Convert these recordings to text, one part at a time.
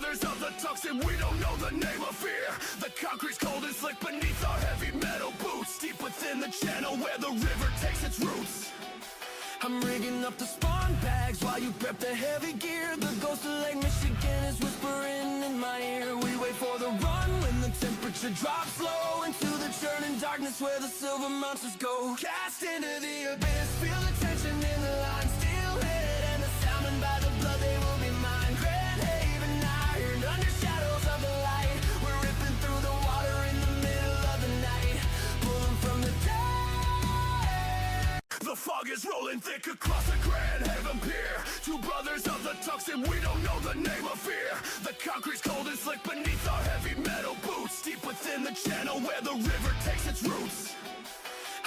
brothers of the toxin, we don't know the name of fear. The concrete's cold and slick beneath our heavy metal boots, deep within the channel where the river takes its roots. I'm rigging up the spawn bags while you prep the heavy gear. The ghost of Lake Michigan is whispering in my ear. We wait for the run when the temperature drops low, into the churning darkness where the silver monsters go. Cast into the abyss, feel the tension in the line, steel head and the salmon by the blood, they will be mine. Grand Haven iron, under shadows of the light, we're ripping through the water in the middle of the night, pulling from the dead. The fog is rolling thick across the Grand Haven Pier. Two brothers of the toxin, we don't know the name of fear. The concrete's cold and slick beneath our heavy metal boots, deep within the channel where the river takes its roots.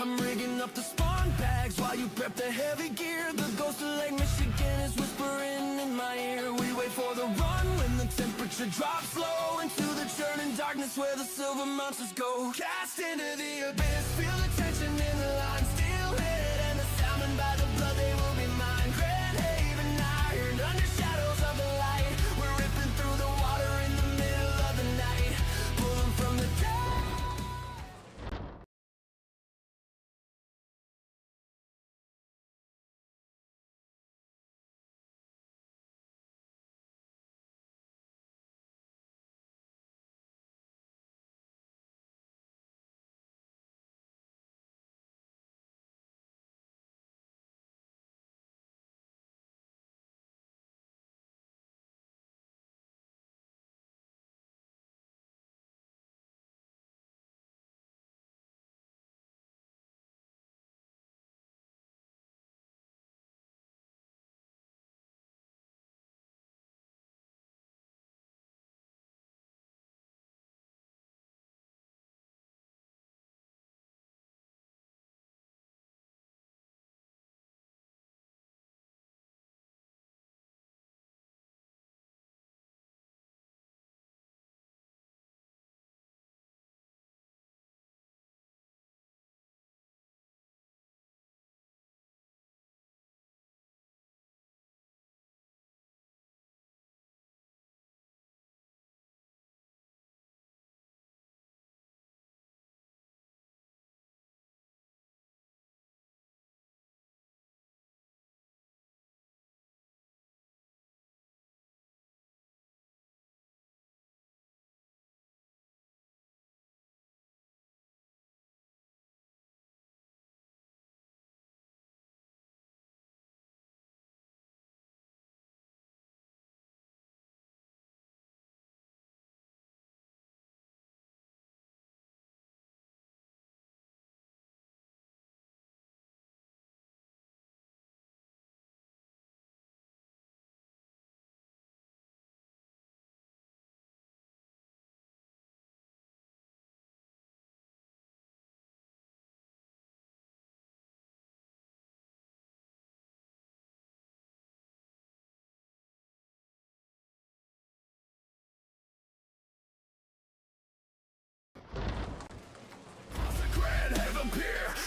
I'm rigging up the spawn bags while you prep the heavy gear. The ghost of Lake Michigan is whispering in my ear. We wait for the run when the temperature drops low, into the churning darkness where the silver monsters go. Cast into the abyss, feel the tension in the line, steel head and the salmon by the blood, they will be mine. Grand Haven iron, under shadows of the light, we're ripping through the water in the middle of the night, pulling from the dead.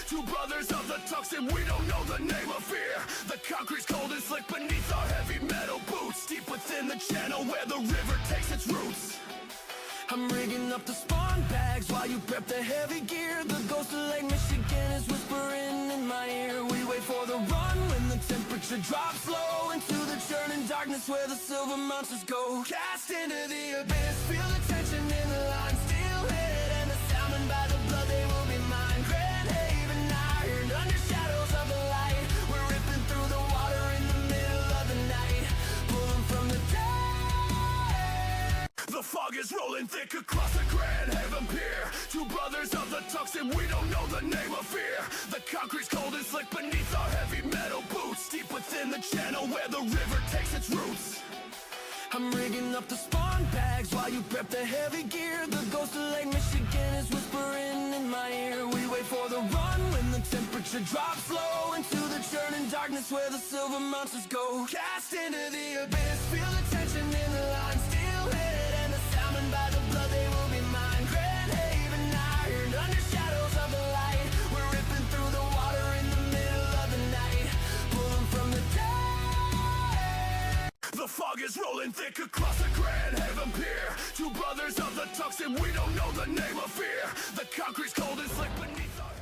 Two brothers of the toxin, we don't know the name of fear. The concrete's cold and slick beneath our heavy metal boots, deep within the channel where the river takes its roots. I'm rigging up the spawn bags while you prep the heavy gear. The ghost of Lake Michigan is whispering in my ear. We wait for the run when the temperature drops low, into the churning darkness where the silver monsters go. Cast into the abyss, feel the tension in the line, steel head and the salmon by the blood, they will be mine. Grand Haven iron, under shadows of the light, we're ripping through the water in the middle of the night, pulling from the dead. The fog is rolling thick across the Grand Haven Pier. Two brothers of the toxin, we don't know the name of fear. The concrete's cold and slick beneath our heavy metal boots, deep within the channel where the river takes its roots. I'm rigging up the spawn bags while you prep the heavy gear. The ghost of Lake Michigan is whispering in my ear. We wait for the run when the temperature drops low, into the churning darkness where the silver monsters go. Cast into the abyss, feel the tension in the line, steel head and the salmon by the blood, they will be mine. Grand Haven iron, under shadows of the light, we're ripping through the water in the middle of the night, pulling from the dead. The fog fog is rolling thick across the Grand Haven Pier. Two brothers of the tux and we don't know the name of fear. The concrete's cold and slick beneath our heavy...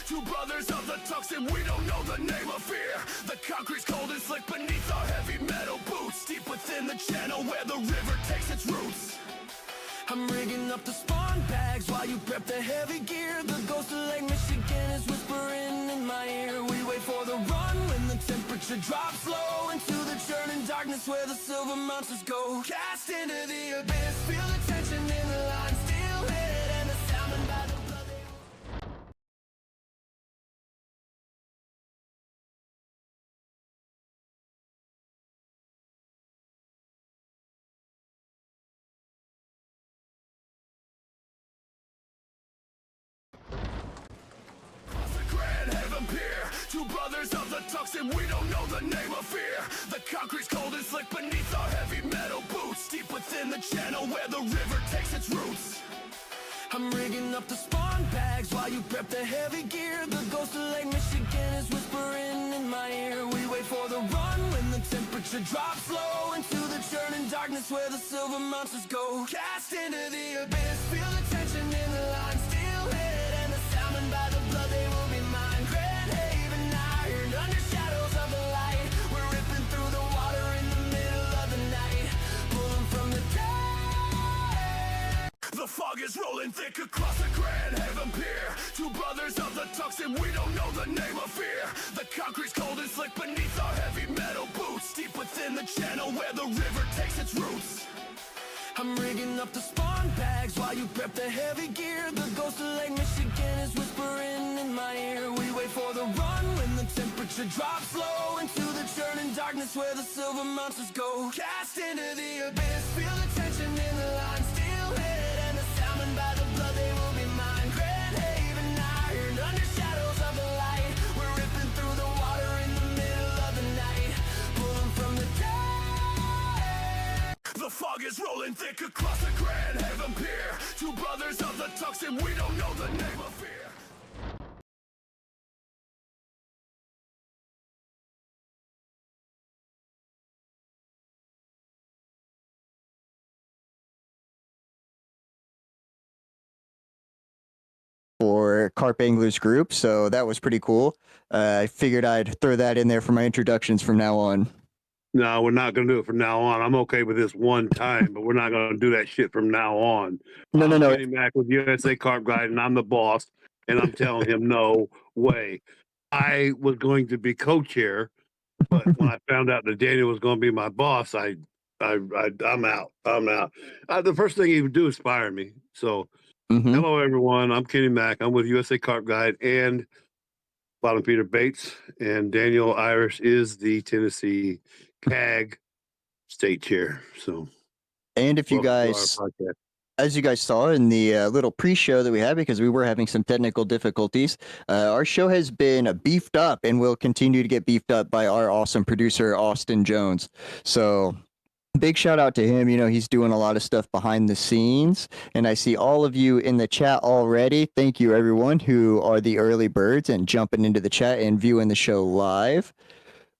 Two brothers of the tux and we don't know the name of fear. The concrete's cold and slick beneath our heavy metal boots. Deep within the channel where the river takes its roots. I'm rigging up the spawn bags while you prep the heavy gear. The ghost of Lake Michigan is whispering in my ear. We wait for the run when the temperature drops low into the churning darkness where the silver monsters go. Cast into the abyss, feel the tension in the line, still hit and the sound by the blood they... Two brothers of the tux and we don't know the name of fear. The concrete's cold and slick beneath our heavy metal boots. Deep within the channel where the river takes its roots. I'm rigging up the spawn bags while you prep the heavy gear. The ghost of Lake Michigan is whispering in my ear. We wait for the run when the temperature drops low into the churning darkness where the silver monsters go. Cast into the abyss, feel the tension in the line, still hit and the sound by the blood they will be mine. Grand Haven iron under shadows of the light. We're ripping through the water in the middle of the night, pulling from the dead. The fog is rolling thick across the Grand Haven Pier. Two brothers of the tux and we don't know the name of fear. The concrete's cold and slick beneath our heavy metal boots. Deep within the channel where the river takes its roots. I'm rigging up the spawn bags while you prep the heavy gear. The ghost of Lake Michigan is whispering in my ear. We wait for the run when the temperature drops low into the churning darkness where the silver monsters go. Cast into the abyss, feel the tension in the line, still hit and the sound by the blood they will be mine. Grand Haven iron under shadows of the light. We're ripping through the water in the middle of the night, pulling from the dead. The fog is rolling thick across the Grand Haven Pier. Two brothers of the tux and we don't know the name of fear. For carp anglers group, so that was pretty cool. I figured I'd throw that in there for my introductions from now on. No, we're not going to do it from now on. I'm okay with this one time, but we're not going to do that shit from now on. No. Getting back with USA Carp Guide, and I'm the boss, and I'm telling him no way. I was going to be co-chair, but when I found out that Daniel was going to be my boss, I'm out. I'm out. The first thing he would do is fire me. So, hello everyone. I'm Kenny Mack. I'm with USA Carp Guide and Bottom Peter Bates, and Daniel Irish is the Tennessee CAG state chair. So, and if you guys, as you guys saw in the little pre-show that we had, because we were having some technical difficulties, our show has been beefed up and will continue to get beefed up by our awesome producer, Austin Jones. So big shout out to him. You know, he's doing a lot of stuff behind the scenes. And I see all of you in the chat already. Thank you, everyone who are the early birds and jumping into the chat and viewing the show live.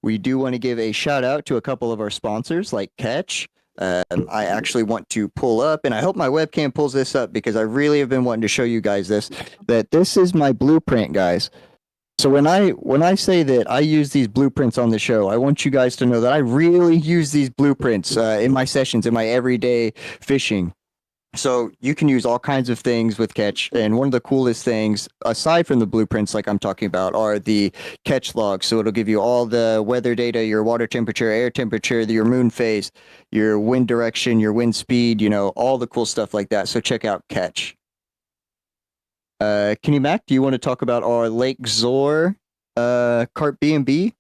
We do want to give a shout out to a couple of our sponsors like Catch. I actually want to pull up, and I hope my webcam pulls this up because I really have been wanting to show you guys this, that this is my blueprint, guys. So when I say that I use these blueprints on the show, I want you guys to know that I really use these blueprints in my sessions, in my everyday fishing. So you can use all kinds of things with Catch, and one of the coolest things, aside from the blueprints like I'm talking about, are the catch logs. So it'll give you all the weather data, your water temperature, air temperature, your moon phase, your wind direction, your wind speed, you know, all the cool stuff like that. So check out Catch. Kenny Mac, do you want to talk about our Lake Zor Carp B&B?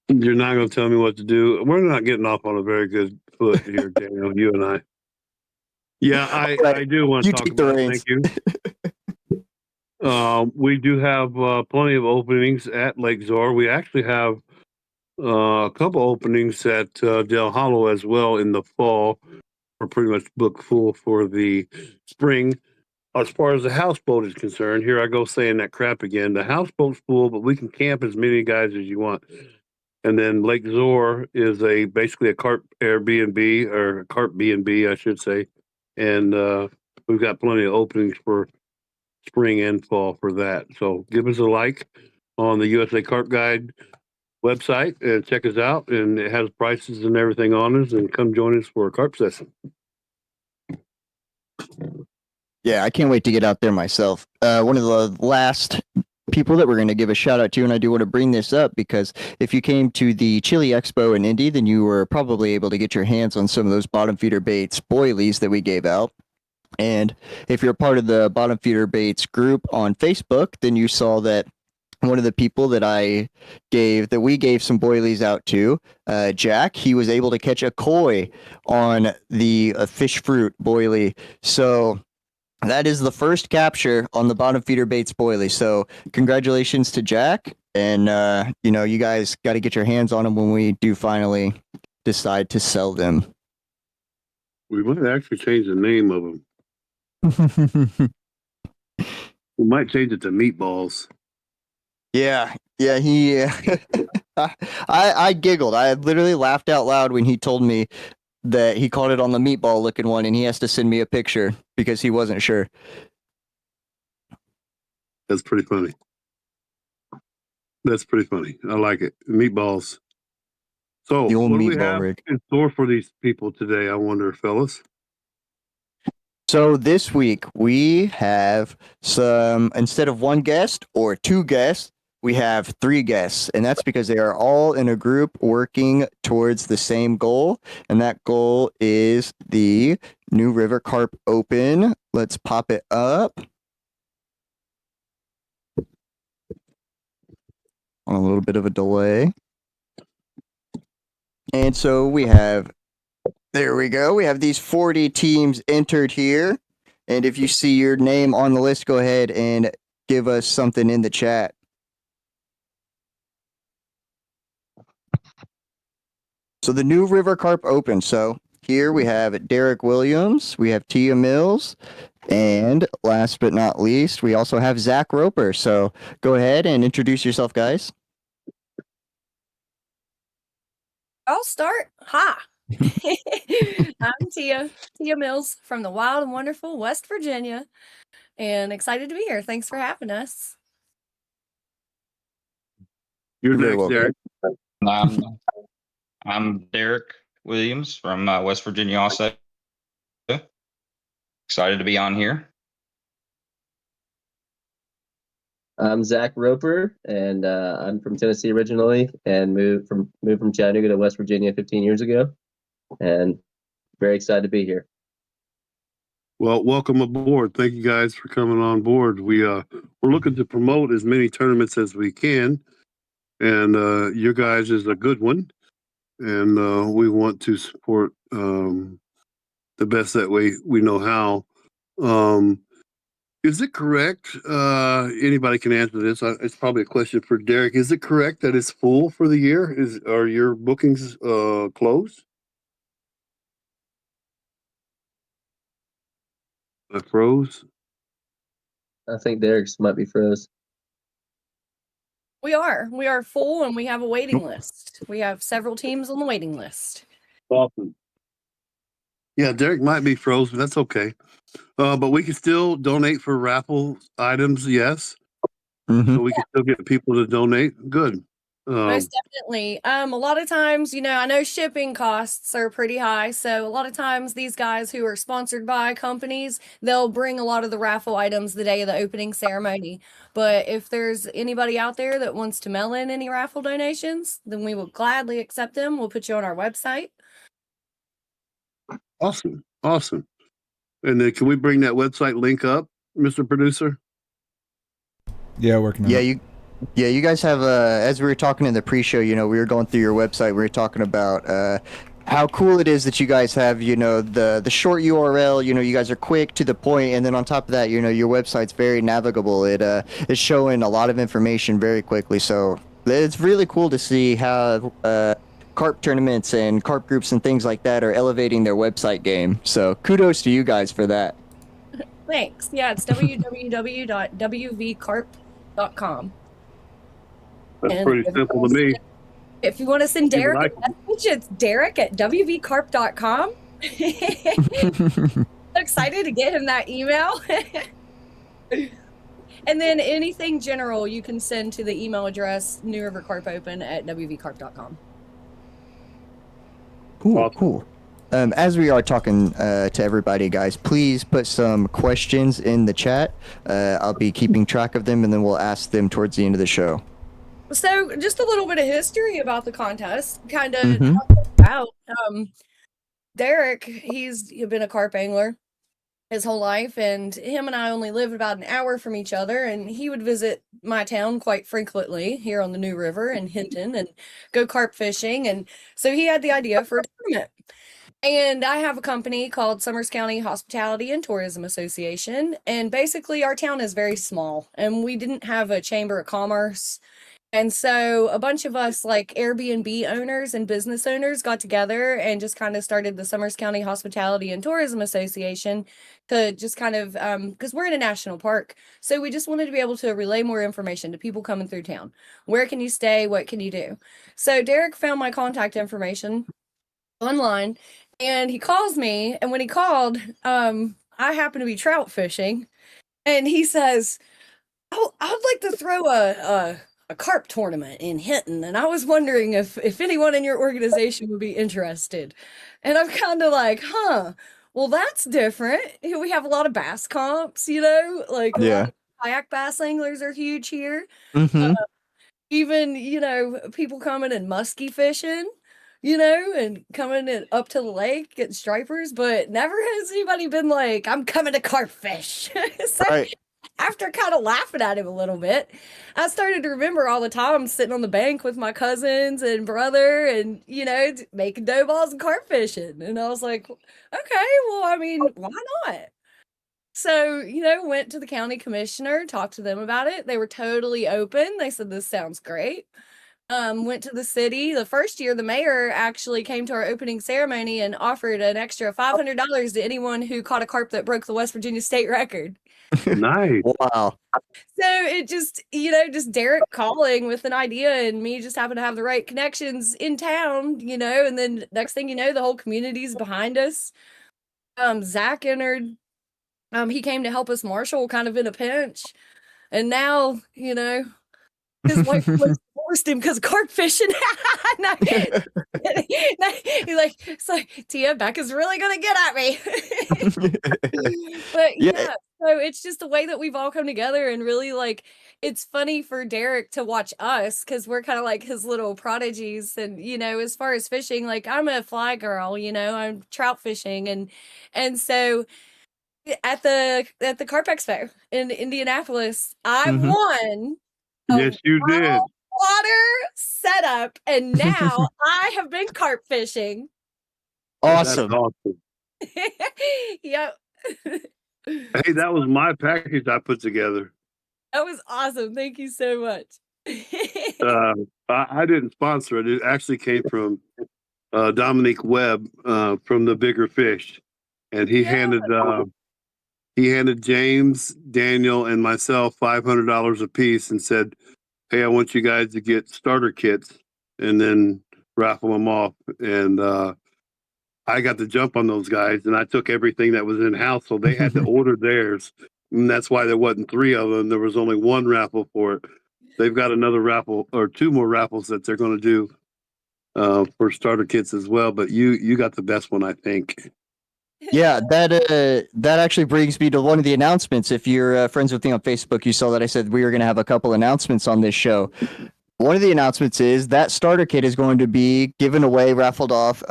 You're not going to tell me what to do. We're not getting off on a very good foot here, Daniel, you and I. Yeah, I do want to talk about it. Thank you. We do have plenty of openings at Lake Zor. We actually have a couple openings at Del Hollow as well in the fall. We're pretty much booked full for the spring. As far as the houseboat is concerned, here I go saying that crap again. The houseboat's full, but we can camp as many guys as you want. And then Lake Zor is basically a carp Airbnb, or a carp B&B, I should say. And we've got plenty of openings for spring and fall for that. So give us a like on the USA Carp Guide website and check us out. And it has prices and everything on us. And come join us for a carp session. Yeah, I can't wait to get out there myself. One of the last people that we're going to give a shout out to, and I do want to bring this up because if you came to the Chili Expo in Indy, then you were probably able to get your hands on some of those bottom feeder baits boilies that we gave out. And if you're part of the bottom feeder baits group on Facebook, then you saw that one of the people that we gave some boilies out to, Jack, he was able to catch a koi on the fish fruit boilie. So that is the first capture on the bottom feeder baits boilie. So congratulations to Jack. And, you know, you guys got to get your hands on them when we do finally decide to sell them. We might actually change the name of them. We might change it to Meatballs. Yeah, he. I giggled. I literally laughed out loud when he told me that he caught it on the meatball looking one, and he has to send me a picture because he wasn't sure. That's pretty funny. That's pretty funny. I like it. Meatballs. So The old what do we meatball have rig. in store for these people today, I wonder, fellas? So this week we have some, instead of one guest or two guests, we have three guests, and that's because they are all in a group working towards the same goal, and that goal is the new River Carp Open. Let's pop it up. On a little bit of a delay. And so we have, there we go. We have these 40 teams entered here. And if you see your name on the list, go ahead and give us something in the chat. So the new River Carp Open. So here we have Derek Williams, we have Tia Mills, and last but not least, we also have Zach Roper. So go ahead and introduce yourself, guys. I'll start. Hi. I'm Tia Mills from the wild and wonderful West Virginia, and excited to be here. Thanks for having us. You're next, Derek. I'm Derek Williams from West Virginia also. Excited to be on here. I'm Zach Roper, and I'm from Tennessee originally, and moved from Chattanooga to West Virginia 15 years ago, and very excited to be here. Well, welcome aboard. Thank you guys for coming on board. We're looking to promote as many tournaments as we can, and your guys is a good one, and we want to support the best that we know how. Is it correct? Anybody can answer this. It's probably a question for Derek. Is it correct that it's full for the year? Are your bookings closed? I froze. I think Derek's might be froze. We are full, and we have a waiting list. We have several teams on the waiting list. Awesome. Yeah, Derek might be froze, but that's okay. But we can still donate for raffle items, yes. Mhm. So we can still get people to donate. Good. Most definitely. A lot of times, I know shipping costs are pretty high. So a lot of times these guys who are sponsored by companies, they'll bring a lot of the raffle items the day of the opening ceremony. But if there's anybody out there that wants to mail in any raffle donations, then we will gladly accept them. We'll put you on our website. Awesome. Awesome. And then can we bring that website link up, Mr. Producer? Yeah, working on it. You guys have as we were talking in the pre-show, we were going through your website, we were talking about how cool it is that you guys have, the short URL, you guys are quick to the point, and then on top of that, your website's very navigable. It's showing a lot of information very quickly. So it's really cool to see how carp tournaments and carp groups and things like that are elevating their website game. So kudos to you guys for that. Thanks. Yeah, it's www.wvcarp.com. That's And pretty simple to me. If you want to send See what Derek a message, it's derek@wvcarp.com. So excited to get him that email. And then anything general you can send to the email address River Carp Open at wvcarp.com. Cool, Awesome. cool. As we are talking to everybody, guys, please put some questions in the chat. I'll be keeping track of them, and then we'll ask them towards the end of the show. So just a little bit of history about the contest, kind of Mhm. about Derek. He's been a carp angler his whole life, and him and I only lived about an hour from each other, and he would visit my town quite frequently here on the New River in Hinton and go carp fishing. And so he had the idea for a tournament. And I have a company called Summers County Hospitality and Tourism Association, and basically our town is very small, and we didn't have a chamber of commerce. And so a bunch of us, like Airbnb owners and business owners, got together and just kind of started the Summers County Hospitality and Tourism Association to just kind of, because we're in a national park. So we just wanted to be able to relay more information to people coming through town. Where can you stay? What can you do? So Derek found my contact information online, and he calls me. And when he called, I happen to be trout fishing. And he says, "Oh, I'd like to throw a carp tournament in Hinton, and I was wondering if anyone in your organization would be interested." And I'm kind of like, huh, well, that's different. We have a lot of bass comps, like a lot of kayak bass anglers are huge here. Mm-hmm. Even, people coming and muskie fishing, and coming up to the lake getting stripers, but never has anybody been like, I'm coming to carp fish. So Right. after kind of laughing at him a little bit, I started to remember all the time sitting on the bank with my cousins and brother and, making dough balls and carp fishing. And I was like, okay, well, I mean, why not? So, went to the county commissioner, talked to them about it. They were totally open. They said, this sounds great. Went to the city. The first year, the mayor actually came to our opening ceremony and offered an extra $500 to anyone who caught a carp that broke the West Virginia state record. Nice. Wow. So it just, just Derek calling with an idea and me just happen to have the right connections in town, and then next thing you know, the whole community's behind us. Zach entered. He came to help us marshal kind of in a pinch. And now, his wife divorced him because of carp fishing. No. He's like, it's like, Tia, Becca's really gonna get at me. But yeah, so it's just the way that we've all come together, and really, like, it's funny for Derek to watch us because we're kind of like his little prodigies. And as far as fishing, like, I'm a fly girl, I'm trout fishing, and so at the Carp Expo in Indianapolis, I Mhm. won. Yes, you did. Water setup, and now I have been carp fishing. Awesome. That's awesome. Yep. Hey, that was my package I put together. That was awesome. Thank you so much. I didn't sponsor it. It actually came from Dominique Webb from the Bigger Fish, and he handed James, Daniel, and myself $500 a piece and said, "Hey, I want you guys to get starter kits and then raffle them off." And I got the jump on those guys, and I took everything that was in house, so they had to order theirs, and that's why there wasn't 3 of them. There was only 1 raffle for it. They've got another raffle or 2 more raffles that they're going to do for starter kits as well. But you got the best one, I think. Yeah, that actually brings me to one of the announcements. If you're friends with me on Facebook, you saw that I said we were going to have a couple announcements on this show. One of the announcements is that starter kit is going to be given away, raffled off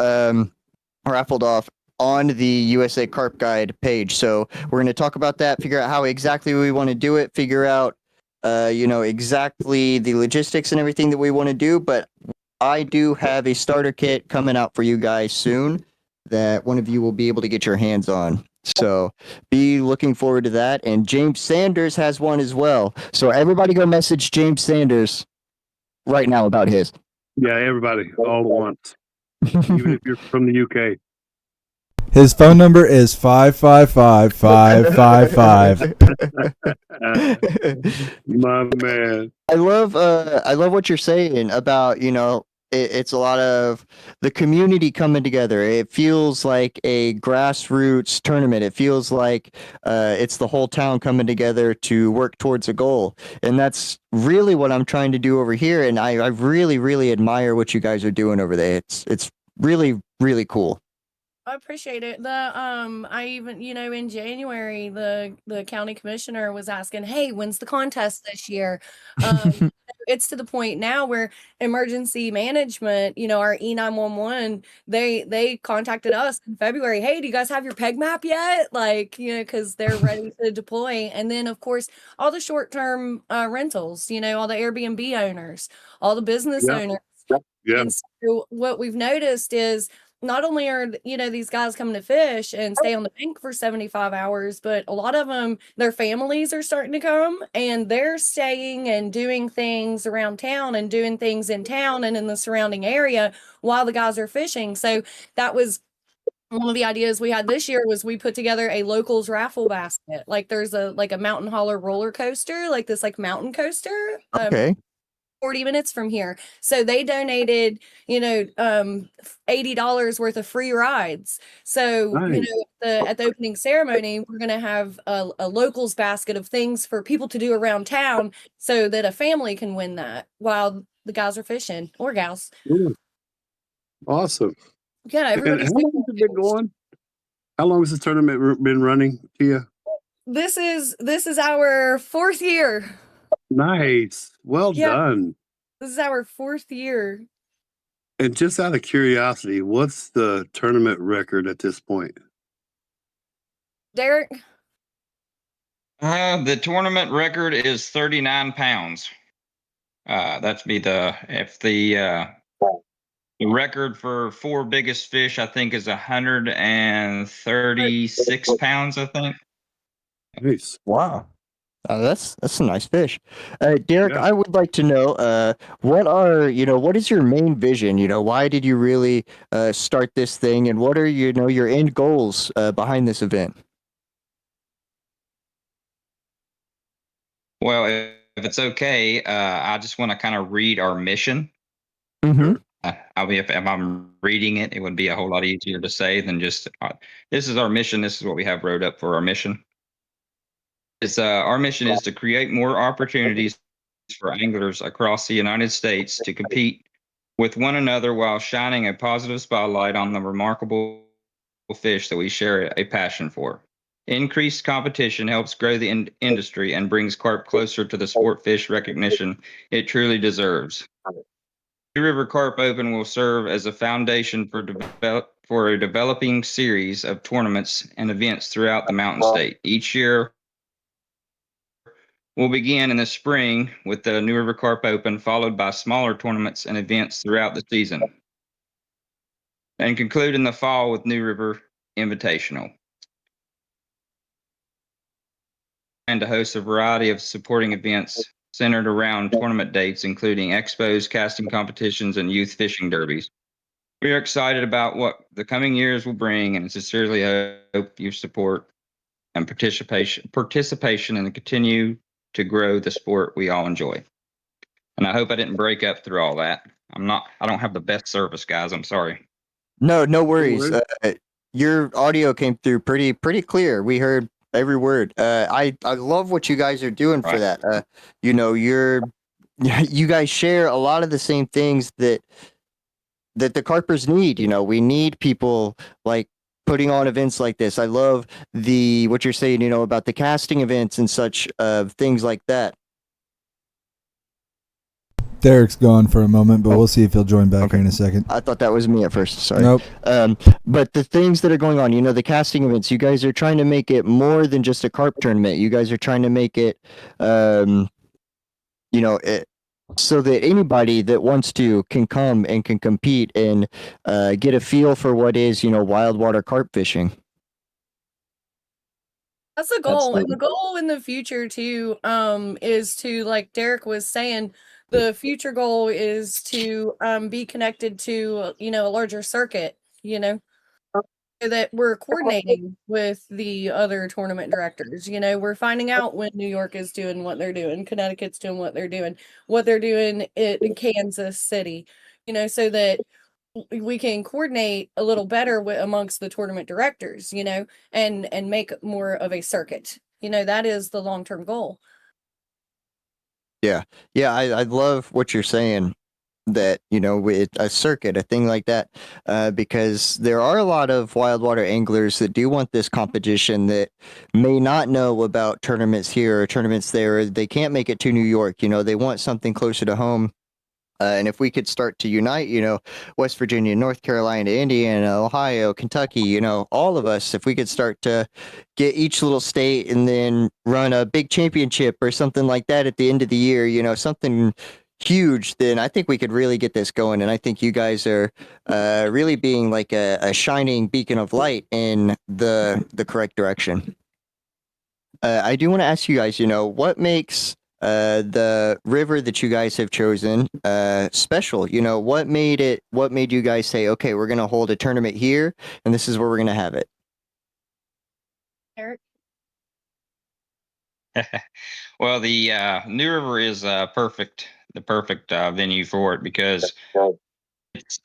on the USA Carp Guide page. So we're going to talk about that, figure out how exactly we want to do it, figure out, exactly the logistics and everything that we want to do. But I do have a starter kit coming out for you guys soon that one of you will be able to get your hands on. So be looking forward to that. And James Sanders has one as well. So everybody go message James Sanders right now about his. Yeah, everybody all at once, even if you're from the UK. His phone number is 555-555. My man. I love what you're saying about, it's a lot of the community coming together. It feels like a grassroots tournament. It feels like it's the whole town coming together to work towards a goal. And that's really what I'm trying to do over here. And I really, really admire what you guys are doing over there. It's really, really cool. I appreciate it. I even, in January, the county commissioner was asking, "Hey, when's the contest this year?" It's to the point now where emergency management, our E911, they contacted us in February. "Hey, do you guys have your peg map yet?" Like, because they're ready to deploy. And then, of course, all the short-term rentals, all the Airbnb owners, all the business owners. Yeah. And so what we've noticed is not only are, these guys coming to fish and stay on the bank for 75 hours, but a lot of them, their families are starting to come and they're staying and doing things around town and doing things in town and in the surrounding area while the guys are fishing. So that was one of the ideas we had this year was we put together a locals raffle basket. Like there's a mountain hauler roller coaster, like this mountain coaster. Okay. 40 minutes from here. So they donated, $80 worth of free rides. So, Nice. at the opening ceremony, we're going to have a locals basket of things for people to do around town so that a family can win that while the guys are fishing or gals. Ooh. Awesome. Yeah, And everybody's how long has it been going? How long has the tournament been running, Tia? This is our 4th year. Nice. Well done. This is our 4th year. And just out of curiosity, what's the tournament record at this point? Derek? The tournament record is 39 pounds. That's be the record for 4 biggest fish, I think, is 136 pounds, I think. Nice. Wow. That's a nice fish. Derek, Yeah. I would like to know what is your main vision? Why did you really start this thing, and what are your end goals behind this event? Well, if it's okay, I just want to kind of read our mission. Mm-hmm. If I'm reading it, it would be a whole lot easier to say than just this is our mission. This is what we have wrote up for our mission. Our mission is to create more opportunities for anglers across the United States to compete with one another while shining a positive spotlight on the remarkable fish that we share a passion for. Increased competition helps grow the industry and brings carp closer to the sport fish recognition it truly deserves. The River Carp Open will serve as a foundation for a developing series of tournaments and events throughout the Mountain State. Each year, we'll begin in the spring with the New River Carp Open, followed by smaller tournaments and events throughout the season, and conclude in the fall with New River Invitational. to host a variety of supporting events centered around tournament dates, including expos, casting competitions, and youth fishing derbies. We are excited about what the coming years will bring and sincerely hope your support and participation and continue to grow the sport we all enjoy. And I hope I didn't break up through all that. I don't have the best service, guys. I'm sorry. No worries. worries. Your audio came through pretty clear. We heard every word. I love what you guys are doing for Right. that. You know, you guys share a lot of the same things that the Carpers need. You know, we need people like putting on events like this. I love what you're saying, you know, about the casting events and such things like that. Derek's gone for a moment, but we'll see if he'll join back here in a second. I thought that was me at first. Sorry. Nope. But the things that are going on, you know, the casting events, you guys are trying to make it more than just a carp tournament. You guys are trying to make it, you know, so that anybody that wants to can come and can compete and get a feel for what is, you know, wild water carp fishing. That's the goal. And Absolutely. the goal in the future too, is to, like Derek was saying, the future goal is to be connected to, you know, a larger circuit, you know, so that we're coordinating with the other tournament directors. You know, we're finding out when New York is doing what they're doing, Connecticut's doing what they're doing in Kansas City, you know, so that we can coordinate a little better amongst the tournament directors, you know, and make more of a circuit. You know, that is the long-term goal. Yeah. I love what you're saying. That, you know, with a circuit, a thing like that, because there are a lot of wild water anglers that do want this competition that may not know about tournaments here or tournaments there. They can't make it to New York. You know, they want something closer to home. And if we could start to unite, you know, West Virginia, North Carolina, Indiana, Ohio, Kentucky, you know, all of us, if we could start to get each little state and then run a big championship or something like that at the end of the year, you know, something huge, then I think we could really get this going. And I think you guys are really being like a shining beacon of light in the correct direction. I do want to ask you guys, you know, what makes the river that you guys have chosen special? You know, what made you guys say, okay, we're going to hold a tournament here and this is where we're going to have it? Eric? Well, the New River is the perfect venue for it because it's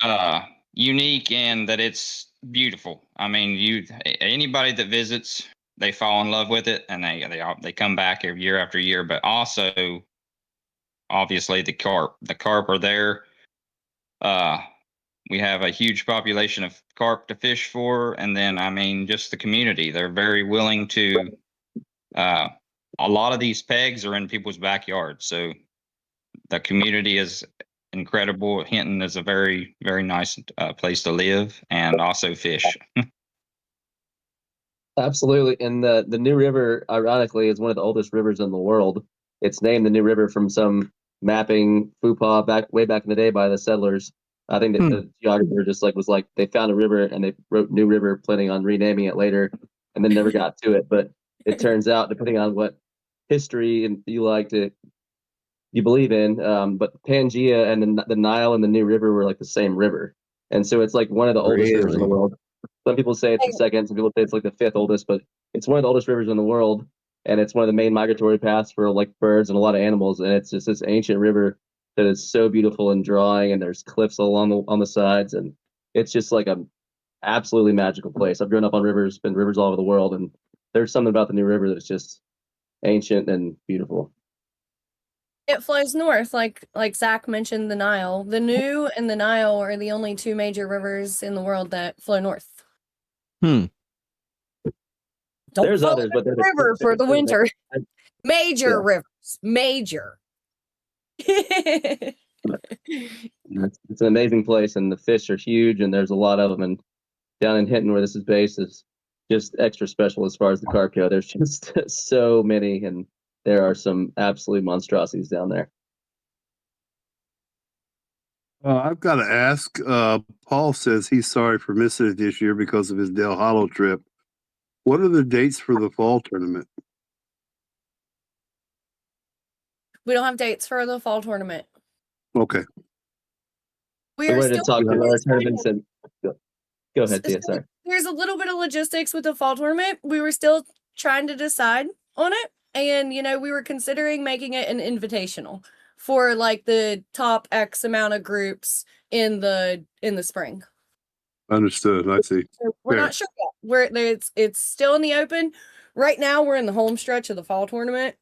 unique in that it's beautiful. I mean, anybody that visits, they fall in love with it, and they come back every year after year. But also, obviously, the carp are there. We have a huge population of carp to fish for, and then I mean, just the community. They're very willing to. A lot of these pegs are in people's backyards, so the community is incredible. Hinton is a very, very nice place to live and also fish. Absolutely. And the New River, ironically, is one of the oldest rivers in the world. It's named the New River from some mapping faux pas way back in the day by the settlers. I think that the geographer just was like they found a river and they wrote New River, planning on renaming it later, and then never got to it. But it turns out, depending on what history and you believe in, but Pangea and the Nile and the New River were like the same river, and so it's like one of the oldest rivers in the Really? world. Some people say it's the second, some people say it's like the fifth oldest, but it's one of the oldest rivers in the world, and it's one of the main migratory paths for like birds and a lot of animals. And it's just this ancient river that is so beautiful and drawing, and there's cliffs on the sides, and it's just like a absolutely magical place. I've grown up on rivers, been rivers all over the world, and there's something about the New River that's just ancient and beautiful. It flows north, like Zach mentioned, the Nile. The New and the Nile are the only two major rivers in the world that flow north. Hmm. Don't There's follow others, but they're river for the winter. Major Yeah. rivers. Major. It's an amazing place, and the fish are huge, and there's a lot of them. And down in Hinton, where this is based, is just extra special as far as the carp go. There's just so many, and there are some absolute monstrosities down there. I've got to ask. Paul says he's sorry for missing it this year because of his Del Hollow trip. What are the dates for the fall tournament? We don't have dates for the fall tournament. Okay. We We are wanted to still talk working about our this plan. tournaments and go ahead, Tia. Sorry. There's a little bit of logistics with the fall tournament. We were still trying to decide on it. And, we were considering making it an invitational for like the top X amount of groups in the spring. Understood. I see. So we're Fair. not sure yet. It's still in the open. Right now we're in the home stretch of the fall tournament.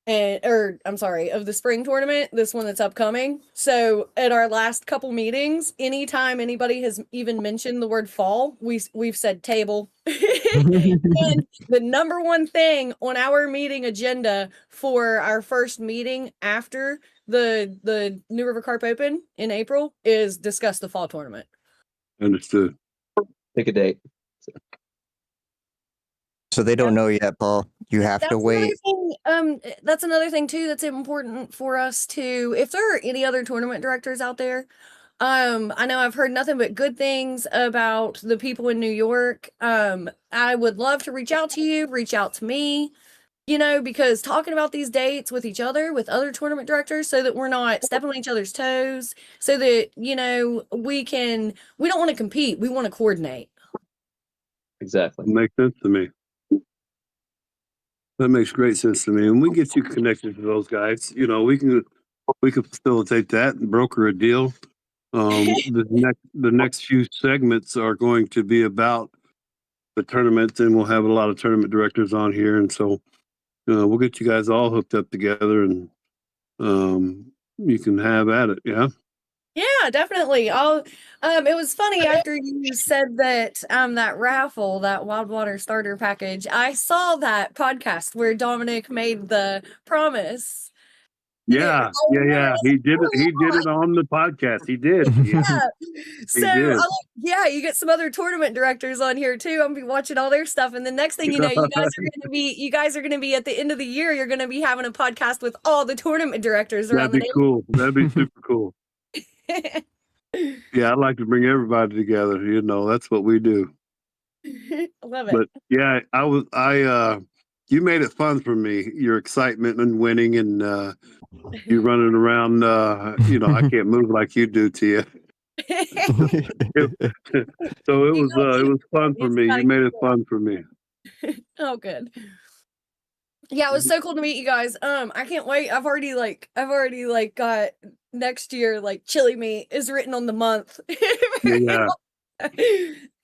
Of the spring tournament, this one that's upcoming. So at our last couple meetings, anytime anybody has even mentioned the word fall, we've said table. And the number one thing on our meeting agenda for our first meeting after the New River Carp Open in April is discuss the fall tournament. Understood. Pick a date. So they don't know yet, Paul. You have to wait. That's another thing too that's important for us to, if there are any other tournament directors out there, I know I've heard nothing but good things about the people in New York. I would love to reach out to you, reach out to me, because talking about these dates with each other, with other tournament directors, so that we're not stepping on each other's toes, so that, we don't want to compete. We want to coordinate. Exactly. Makes sense to me. That makes great sense to me. And we get you connected to those guys. We can facilitate that and broker a deal. The next few segments are going to be about the tournament, and we'll have a lot of tournament directors on here, and so we'll get you guys all hooked up together, and you can have at it. Yeah. Yeah, definitely. It was funny after you said that that raffle, that Wild Water starter package, I saw that podcast where Dominic made the promise. Yeah. He did it on the podcast. He did. Yeah. So did. you get some other tournament directors on here too. I'm gonna be watching all their stuff, and the next thing you know, you guys are gonna be at the end of the year. You're gonna be having a podcast with all the tournament directors around. That'd be cool. That'd be super cool. Yeah, I'd like to bring everybody together. That's what we do. Love it. But yeah, you made it fun for me. Your excitement and winning, and you running around. I can't move like you do, Tia. So it was fun for me. You made it fun for me. Oh, good. Yeah, it was so cool to meet you guys. I can't wait. I've already got next year, chili meat is written on the month. Yeah.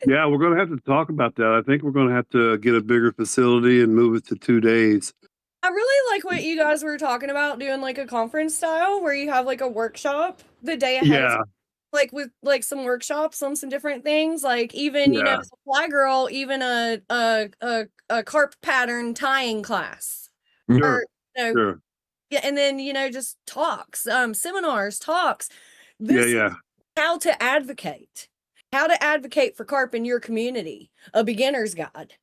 Yeah, we're going to have to talk about that. I think we're going to have to get a bigger facility and move it to 2 days. I really like what you guys were talking about, doing a conference style where you have a workshop the day ahead. Yeah. With some workshops on some different things, even as a fly girl, even a carp pattern tying class. Sure. Sure. Yeah, and then just talks, seminars, talks. This is how to advocate for carp in your community, a beginner's guide.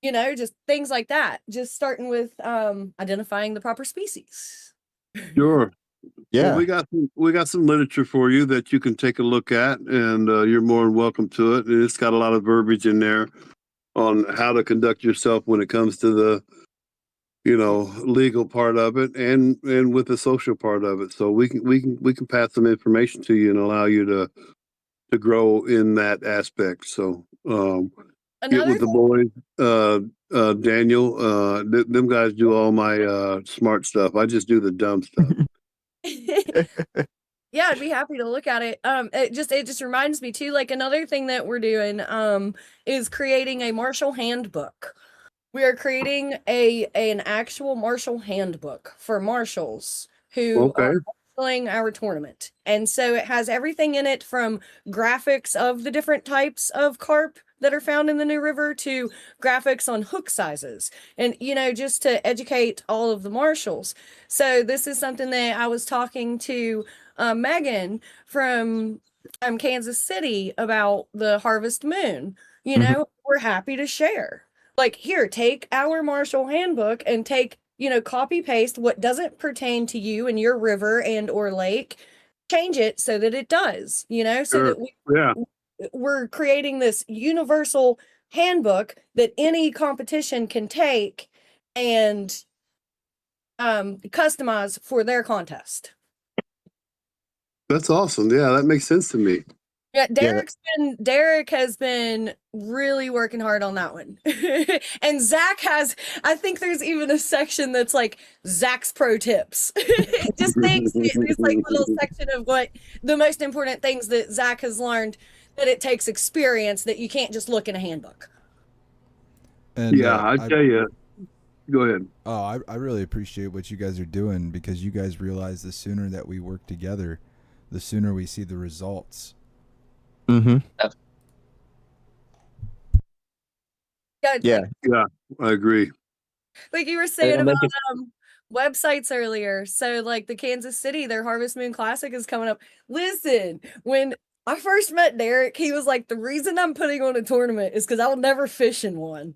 Just things like that. Just starting with identifying the proper species. Sure. Yeah. Well, we got some literature for you that you can take a look at, and you're more than welcome to it. And it's got a lot of verbiage in there on how to conduct yourself when it comes to the legal part of it and with the social part of it. So we can pass some information to you and allow you to grow in that aspect. So get with the boys, Daniel. Them guys do all my smart stuff. I just do the dumb stuff. Yeah, I'd be happy to look at it. It just reminds me too, another thing that we're doing is creating a marshal handbook. We are creating an actual marshal handbook for marshals who are marshaling our tournament. And so it has everything in it, from graphics of the different types of carp that are found in the New River to graphics on hook sizes, and just to educate all of the marshals. So this is something that I was talking to Megan from Kansas City about the Harvest Moon. We're happy to share. Here, take our marshal handbook and copy paste what doesn't pertain to you and your river and or lake, change it so that it does, so that we're creating this universal handbook that any competition can take and customize for their contest. That's awesome. Yeah, that makes sense to me. Yeah, Yeah, Derek has been really working hard on that one. And Zach has, I think there's even a section that's like Zach's pro tips. Just things, there's like a little section of what the most important things that Zach has learned, that it takes experience, that you can't just look in a handbook. And Yeah, I tell you. Go ahead. I really appreciate what you guys are doing, because you guys realize the sooner that we work together, the sooner we see the results. Mm-hmm. Yeah, Yeah. I agree. like you were saying And make about it- websites earlier. So like the Kansas City, their Harvest Moon Classic is coming up. Listen, when I first met Derek, he was like, the reason I'm putting on a tournament is because I'll never fish in one.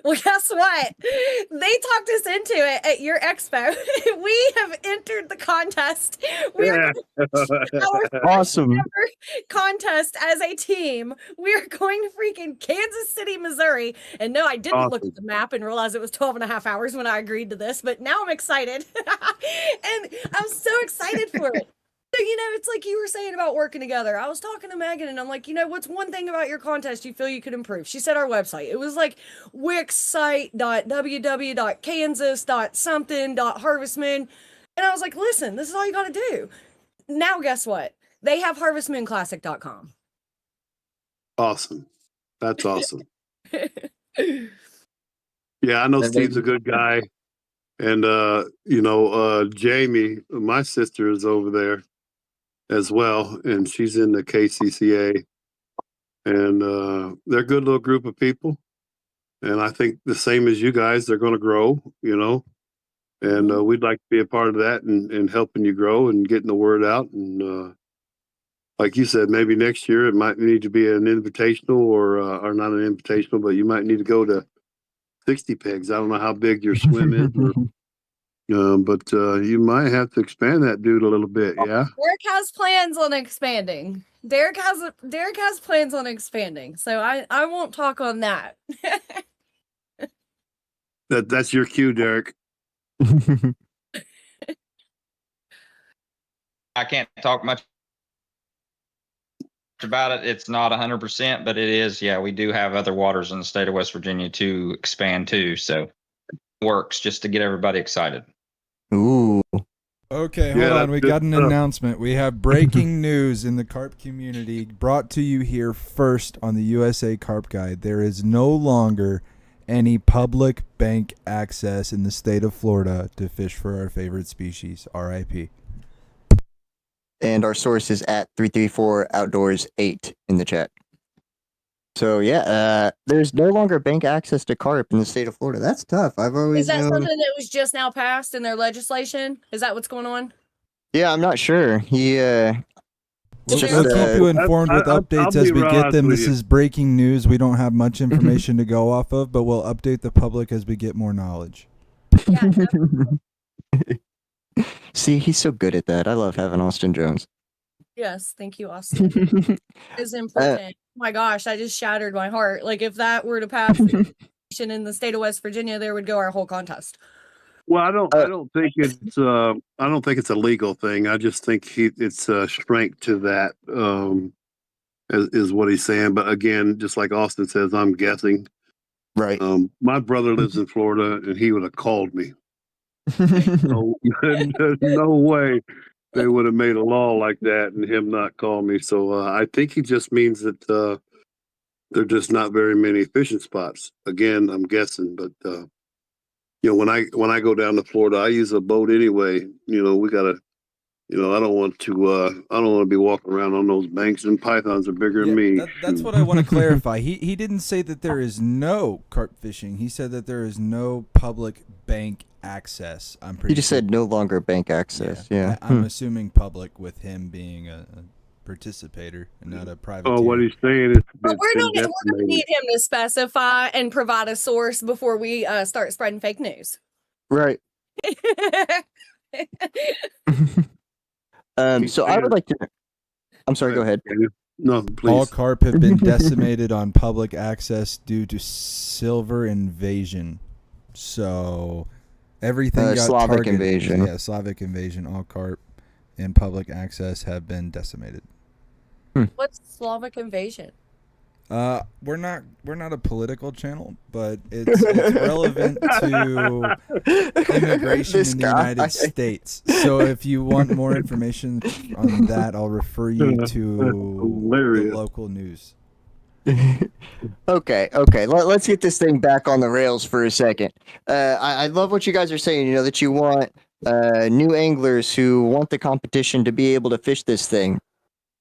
Well, guess what? They talked us into it at your expo. We have entered the contest. We are Yeah. our Awesome. ever contest as a team. We are going to freaking Kansas City, Missouri. And no, I didn't look at the map and realize it was 12 and a half hours when I agreed to this, but now I'm excited. And I'm so excited for it. So, it's like you were saying about working together. I was talking to Megan and I'm like, what's one thing about your contest you feel you could improve? She said our website. It was like wixsite.www.kansas.something.harvestmoon. And I was like, listen, this is all you got to do. Now, guess what? They have harvestmoonclassic.com. Awesome. That's awesome. Yeah, I know Steve's a good guy. And, Jamie, my sister, is over there as well. And she's in the KCCA. And they're a good little group of people. And I think the same as you guys, they're going to grow, and we'd like to be a part of that and helping you grow and getting the word out. And like you said, maybe next year it might need to be an invitational or not an invitational, but you might need to go to 60 pegs. I don't know how big your swim is, but you might have to expand that dude a little bit. Yeah. Derek has plans on expanding. Derek has plans on expanding. So I won't talk on that. That's your cue, Derek. I can't talk much about it. It's not 100%, but it is. Yeah, we do have other waters in the state of West Virginia to expand to. So it works just to get everybody excited. Ooh. Okay, hold on. We got an announcement. We have breaking news in the carp community, brought to you here first on the USA Carp Guide. There is no longer any public bank access in the state of Florida to fish for our favorite species. RIP. And our source is at 334 Outdoors 8 in the chat. So yeah, there's no longer bank access to carp in the state of Florida. That's tough. I've always Is that known... something that was just now passed in their legislation? Is that what's going on? Yeah, I'm not sure. We'll just, keep you informed with updates as we get them. This you. is breaking news. We don't have much information to go off of, but we'll update the public as we get more knowledge. Yeah, See, he's so good at that. I love having Austin Jones. yes, thank you, Austin. It's important. Oh my gosh, I just shattered my heart. Like if that were to pass in the state of West Virginia, there would go our whole contest. Well, I don't think it's a legal thing. I just think it's strength to that, is what he's saying. But again, just like Austin says, I'm guessing. Right. My brother lives in Florida, and he would have called me. No, no way they would have made a law like that and him not call me. So I think he just means that there are just not very many fishing spots. Again, I'm guessing, but when I go down to Florida, I use a boat anyway. We gotta. I don't want to be walking around on those banks, and pythons are bigger than me. That's what I want to clarify. He didn't say that there is no carp fishing. He said that there is no public bank access. I'm pretty. He just said no longer bank access. Yeah. I'm assuming public with him being a participator and not a private. Oh, what he's saying is, but we're going to need him to specify and provide a source before we start spreading fake news. Right. So I would like to. I'm sorry. Go ahead. No, please. All carp have been decimated on public access due to silver invasion. So Everything got Slavic targeted. invasion. Yeah, Slavic invasion. All carp in public access have been decimated. What's Slavic invasion? We're not a political channel, but it's relevant to immigration This in the guy. United States. So if you want more information on that, I'll refer you to the hilarious. local news. Okay. Let's get this thing back on the rails for a second. I love what you guys are saying. You know that you want new anglers who want the competition to be able to fish this thing.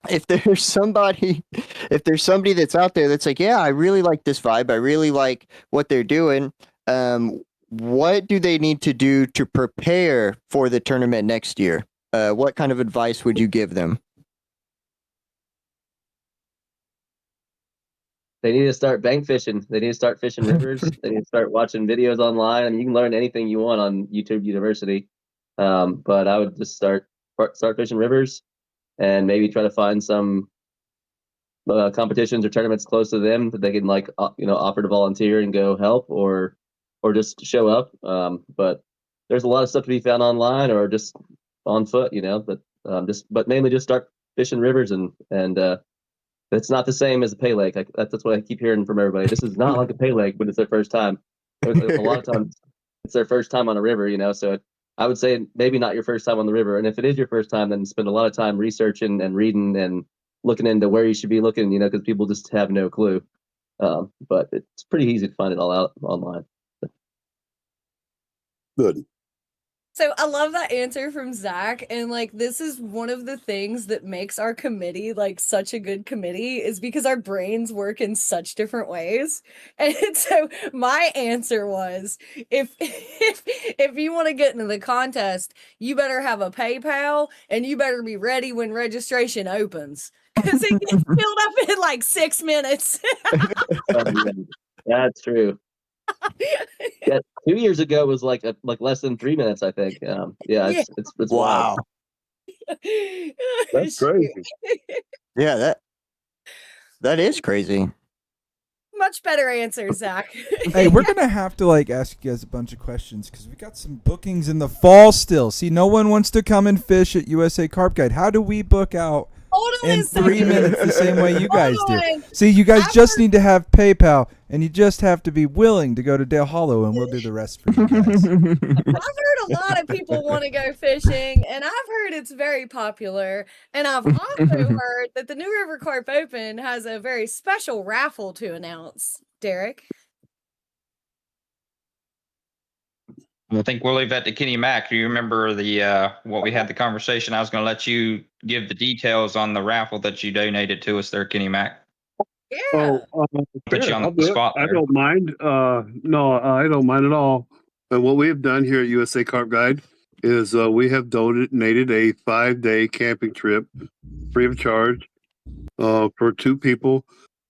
If there's somebody that's out there that's like, yeah, I really like this vibe. I really like what they're doing. What do they need to do to prepare for the tournament next year? What kind of advice would you give them? They need to start bank fishing. They need to start fishing rivers. They need to start watching videos online. I mean, you can learn anything you want on YouTube University. But I would just start fishing rivers, and maybe try to find some competitions or tournaments close to them that they can offer to volunteer and go help, or just show up. But there's a lot of stuff to be found online or just on foot. But mainly just start fishing rivers, and it's not the same as a pay lake. That's what I keep hearing from everybody. This is not like a pay lake, but it's their first time. A lot of times, it's their first time on a river. So I would say maybe not your first time on the river. And if it is your first time, then spend a lot of time researching and reading and looking into where you should be looking. Because people just have no clue. But it's pretty easy to find it all out online. Good. So I love that answer from Zach. And like, this is one of the things that makes our committee like such a good committee, is because our brains work in such different ways. And so my answer was, if you want to get into the contest, you better have a PayPal and you better be ready when registration opens, because it gets filled up in like 6 minutes. That's true. Yeah, 2 years ago was like less than 3 minutes, I think. It's Wow. wild. That's crazy. Yeah, that is crazy. Much better answer, Zach. Hey, we're gonna have to ask you guys a bunch of questions because we got some bookings in the fall still. See, no one wants to come and fish at USA Carp Guide. How do we book out Hold on in a second. 3 minutes the same way you guys do? on. See, you guys just need to have PayPal, and you just have to be willing to go to Dale Hollow, and we'll do the rest for you guys. I've heard a lot of people want to go fishing, and I've heard it's very popular. And I've also heard that the New River Carp Open has a very special raffle to announce. Derek? I think we'll leave that to Kenny Mack. Do you remember the what we had the conversation? I was going to let you give the details on the raffle that you donated to us there, Kenny Mack. Yeah. Put you on I'll the do it. spot I there. don't mind. No, I don't mind at all. And what we have done here at USA Carp Guide is we have donated a 5-day camping trip free of charge for 2 people.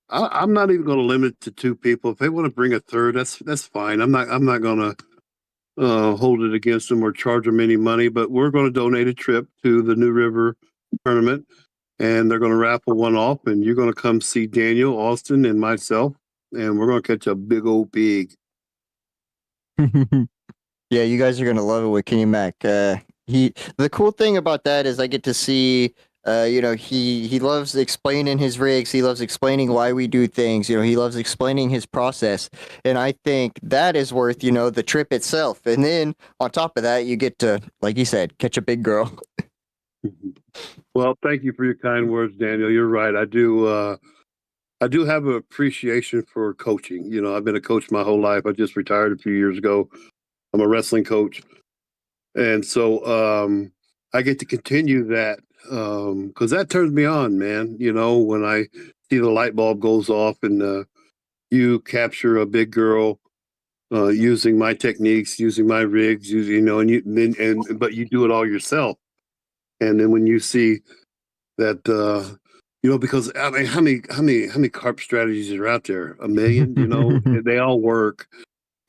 I'm not even going to limit it to 2 people. If they want to bring a third, that's fine. I'm not going to hold it against them or charge them any money. But we're going to donate a trip to the New River tournament, and they're going to raffle one off. And you're going to come see Daniel, Austin, and myself, and we're going to catch a big old pig. Yeah, you guys are gonna love it with Kenny Mac. The cool thing about that is I get to see. He loves explaining his rigs. He loves explaining why we do things. He loves explaining his process, and I think that is worth the trip itself. And then on top of that, you get to, like you said, catch a big girl. Well, thank you for your kind words, Daniel. You're right. I do have an appreciation for coaching. I've been a coach my whole life. I just retired a few years ago. I'm a wrestling coach. And so I get to continue that because that turns me on, man. When I see the light bulb goes off and you capture a big girl using my techniques, using my rigs, but you do it all yourself. And then when you see that, because I mean, how many carp strategies are out there? A million, they all work.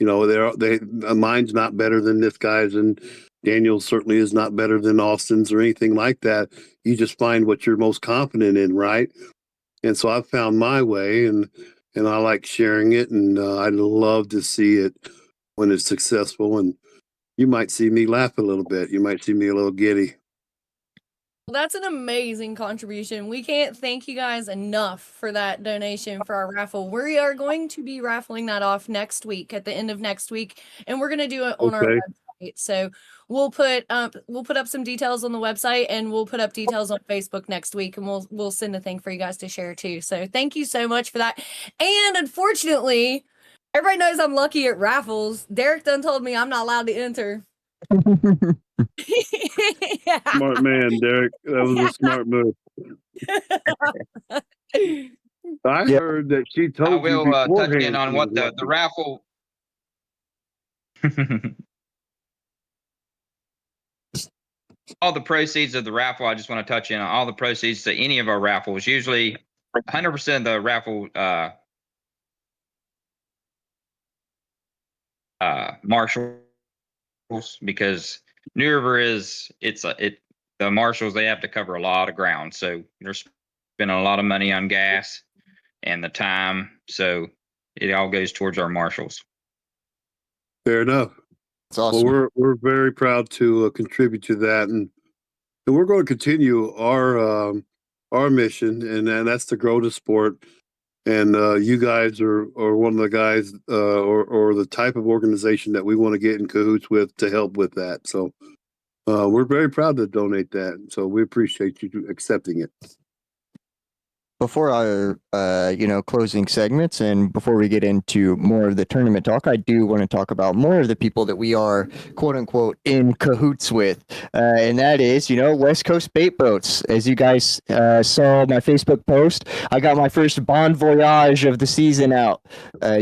Mine's not better than this guy's, and Daniel's certainly is not better than Austin's or anything like that. You just find what you're most confident in, right? And so I've found my way, and I like sharing it, and I love to see it when it's successful. And you might see me laugh a little bit. You might see me a little giddy. Well, that's an amazing contribution. We can't thank you guys enough for that donation for our raffle. We are going to be raffling that off next week, at the end of next week, and we're going to do it on our Okay. website. So we'll put up some details on the website, and we'll put up details on Facebook next week, and we'll send a thing for you guys to share too. So thank you so much for that. And unfortunately, everybody knows I'm lucky at raffles. Derek done told me I'm not allowed to enter. Smart man, Derek. That was a smart move. I Yeah. heard that she I told you will touch beforehand. in on she what was the lucky. raffle. All the proceeds of the raffle, I just want to touch in on all the proceeds to any of our raffles. Usually 100% of the raffle marshals, because New River the marshals, they have to cover a lot of ground. So they're spending a lot of money on gas and the time. So it all goes towards our marshals. Fair enough. It's awesome. Well, we're very proud to contribute to that, and we're going to continue our mission, and that's to grow the sport. And you guys are one of the guys or the type of organization that we want to get in cahoots with to help with that. So we're very proud to donate that. So we appreciate you accepting it. Before our closing segments and before we get into more of the tournament talk, I do want to talk about more of the people that we are quote unquote in cahoots with, and that is West Coast Bait Boats. As you guys saw my Facebook post, I got my first Bon Voyage of the season out. A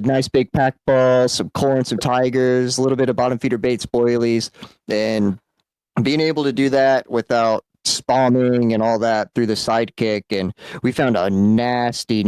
nice big pack ball, some corn, some tigers, a little bit of bottom feeder bait spoilies, and being able to do that without spamming and all that through the sidekick. And we found a nasty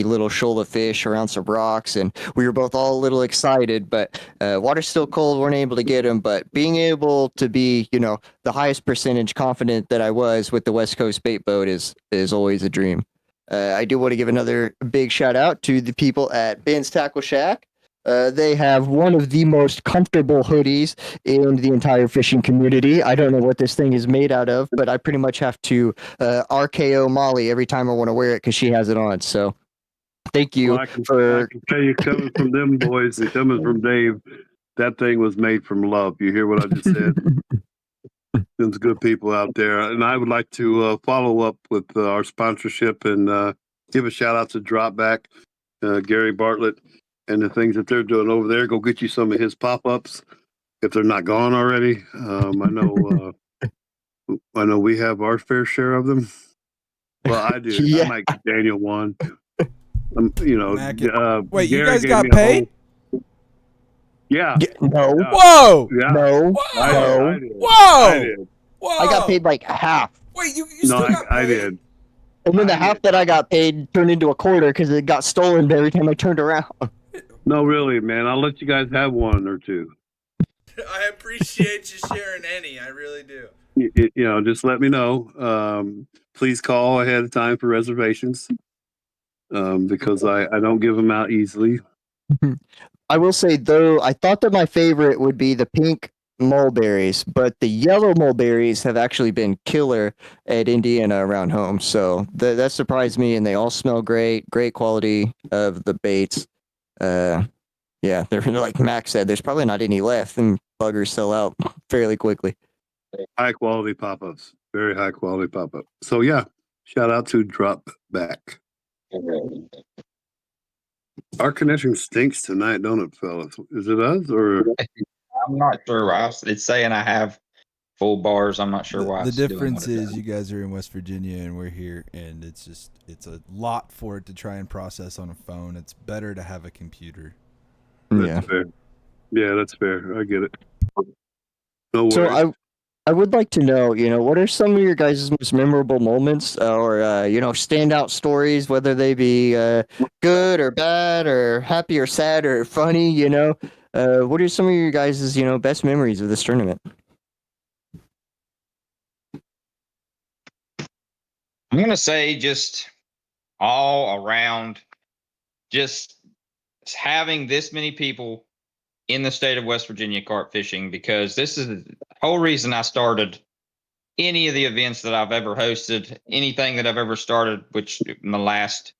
little shoal of fish around some rocks, and we were both all a little excited, but water's still cold, weren't able to get them. But being able to be the highest percentage confident that I was with the West Coast Bait Boat is always a dream. I do want to give another big shout out to the people at Ben's Tackle Shack. They have one of the most comfortable hoodies in the entire fishing community. I don't know what this thing is made out of, but I pretty much have to RKO Molly every time I want to wear it because she has it on. So thank you I can for. tell you, coming from them boys and coming from Dave, that thing was made from love. You hear what I just said? There's good people out there, and I would like to follow up with our sponsorship and give a shout out to Dropback, Gary Bartlett, and the things that they're doing over there. Go get you some of his pop-ups if they're not gone already. I know we have our fair share of them. Well, I do. Yeah. I might get Daniel one. Wait, Gary you guys gave got me a paid? Yeah. No. Yeah. Whoa! Yeah. No. I No. did. Whoa! I did. Whoa! I got paid like half. Wait, you No, still got paid? I did. And then the I half did. that I got paid turned into a quarter because it got stolen every time I turned around. No, really, man. I'll let you guys have one or two. I appreciate you sharing any. I really do. Just let me know. Please call ahead of time for reservations because I don't give them out easily. I will say, though, I thought that my favorite would be the pink mulberries, but the yellow mulberries have actually been killer at Indiana around home. So that surprised me, and they all smell great quality of the baits. Yeah, they're like Max said, there's probably not any left, and buggers sell out fairly quickly. High quality pop-ups, very high quality pop-up. So yeah, shout out to Dropback. Our connection stinks tonight, don't it, fellas? Is it us or? I'm not sure why. It's saying I have full bars. I'm not sure why. The it's doing difference what it is does. you guys are in West Virginia and we're here, and it's a lot for it to try and process on a phone. It's better to have a computer. That's fair. Yeah, that's fair. I get it. No worries. So I would like to know, what are some of your guys' most memorable moments or, standout stories, whether they be good or bad or happy or sad or funny, what are some of your guys' best memories of this tournament? I'm going to say just all around, just having this many people in the state of West Virginia carp fishing, because this is the whole reason I started any of the events that I've ever hosted, anything that I've ever started, which in the last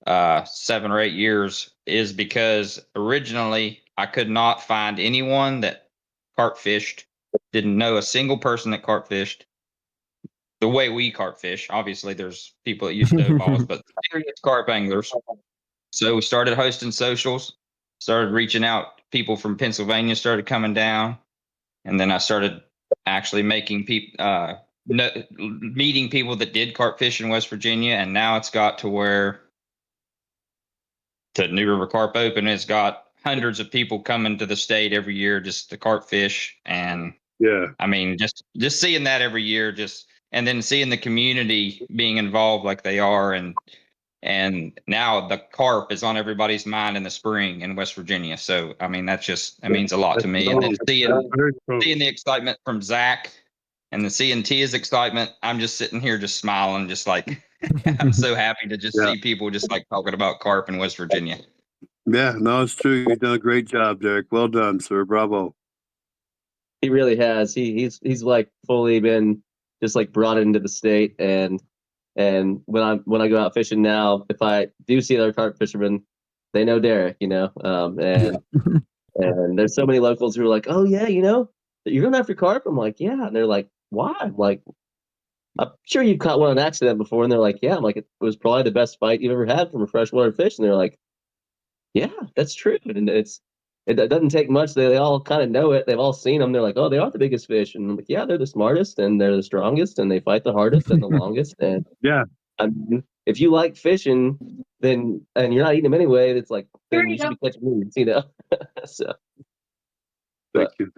7 or 8 years, is because originally I could not find anyone that carp fished, didn't know a single person that carp fished the way we carp fish. Obviously, there's people that use dope balls, but serious carp anglers. So we started hosting socials, started reaching out. People from Pennsylvania started coming down, and then I started actually making people meeting people that did carp fish in West Virginia, and now it's got to where the New River Carp Open has got hundreds of people coming to the state every year just to carp fish. And Yeah. I mean, just seeing that every year, and then seeing the community being involved like they are, and now the carp is on everybody's mind in the spring in West Virginia. So I mean, that means a lot to me. And then seeing the excitement from Zach and the seeing Tia's excitement, I'm just sitting here just smiling, just like I'm so happy to just see people just like talking about carp in West Virginia. Yeah, no, it's true. You've done a great job, Derek. Well done, sir. Bravo. He really has. He's like fully been just like brought into the state, and when I go out fishing now, if I do see other carp fishermen, they know Derek, and there's so many locals who are like, oh yeah, you're going after carp. I'm like, yeah, and they're like, why? I'm like, I'm sure you've caught one on accident before, and they're like, yeah. I'm like, it was probably the best fight you've ever had from a freshwater fish, and they're like, yeah, that's true, and it doesn't take much. They all kind of know it. They've all seen them. They're like, oh, they are the biggest fish. And I'm like, yeah, they're the smartest and they're the strongest and they fight the hardest and the longest. And yeah, I mean, if you like fishing, and you're not eating them anyway, it's like, then you should be catching meat, So, thank you.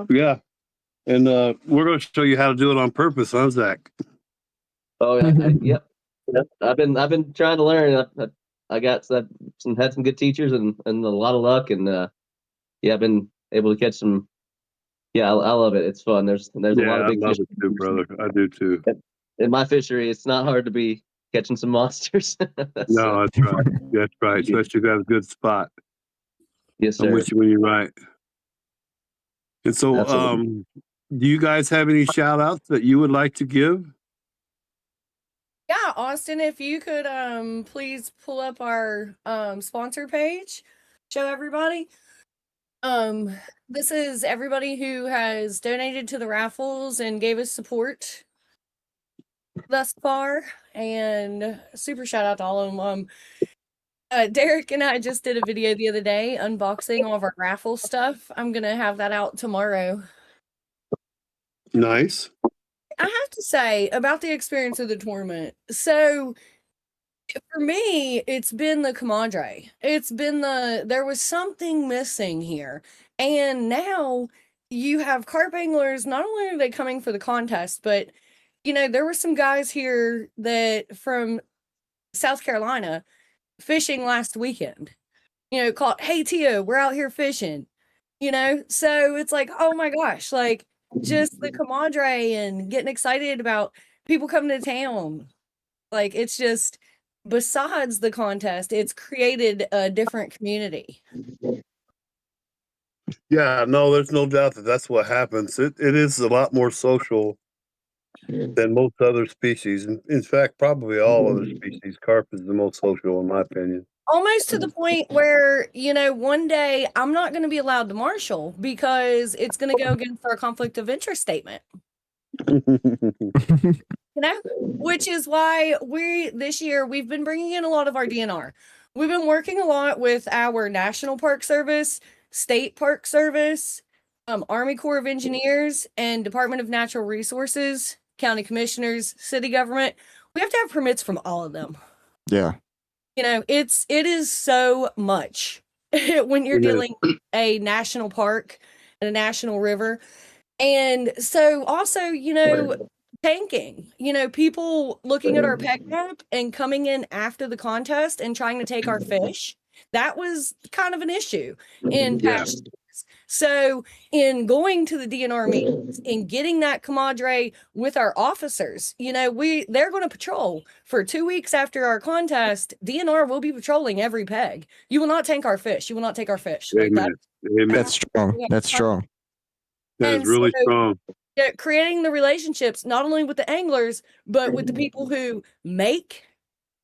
Yeah, and we're going to show you how to do it on purpose, huh, Zach? Oh yeah, yep. I've been trying to learn. I got had some good teachers and a lot of luck, and I've been able to catch some. Yeah, I love it. It's fun. There's a lot of big fish. I love it too, brother. I do too. In my fishery, it's not hard to be catching some monsters. No, that's right. That's right. Especially if you have a good spot. Yes, sir. I'm with you when you're right. And so, Absolutely. do you guys have any shout outs that you would like to give? Yeah, Austin, if you could please pull up our sponsor page, show everybody. This is everybody who has donated to the raffles and gave us support thus far, and super shout out to all of them. Derek and I just did a video the other day unboxing all of our raffle stuff. I'm gonna have that out tomorrow. Nice. I have to say about the experience of the tournament. So for me, it's been the camaraderie. It's been there was something missing here. And now you have carp anglers, not only are they coming for the contest, but there were some guys here that from South Carolina fishing last weekend. Called, hey Tia, we're out here fishing. So it's like, oh my gosh, like just the camaraderie and getting excited about people coming to town. Like it's just, besides the contest, it's created a different community. Yeah, no, there's no doubt that that's what happens. It is a lot more social than most other species. In fact, probably all other species. Carp is the most social, in my opinion. Almost to the point where, one day I'm not going to be allowed to marshal because it's going to go against our conflict of interest statement. Which is why this year we've been bringing in a lot of our DNR. We've been working a lot with our National Park Service, State Park Service, Army Corps of Engineers, and Department of Natural Resources, county commissioners, city government. We have to have permits from all of them. Yeah. It is so much when you're dealing with a national park and a national river. And so also, tanking, people looking at our peg map and coming in after the contest and trying to take our fish. That was kind of an issue in past So in going to the DNR meetings and getting that camaraderie with our officers, they're going to patrol for 2 weeks after our contest. DNR will be patrolling every peg. You will not take our fish. You will not take our fish. Amen. Like that. Amen. That's strong. That's strong. That is really strong. Creating the relationships, not only with the anglers, but with the people who make,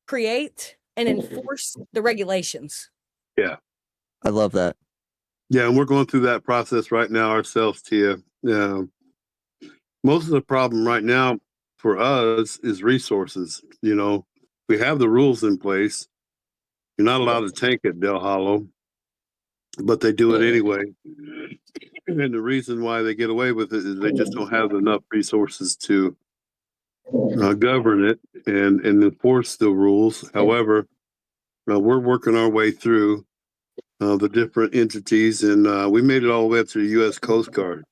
create, and enforce the regulations. Yeah. I love that. Yeah, and we're going through that process right now ourselves, Tia. Most of the problem right now for us is resources. We have the rules in place. You're not allowed to tank at Del Hollow, but they do it anyway. And the reason why they get away with it is they just don't have enough resources to govern it and enforce the rules. However, we're working our way through the different entities, and we made it all the way up to the U.S. Coast Guard.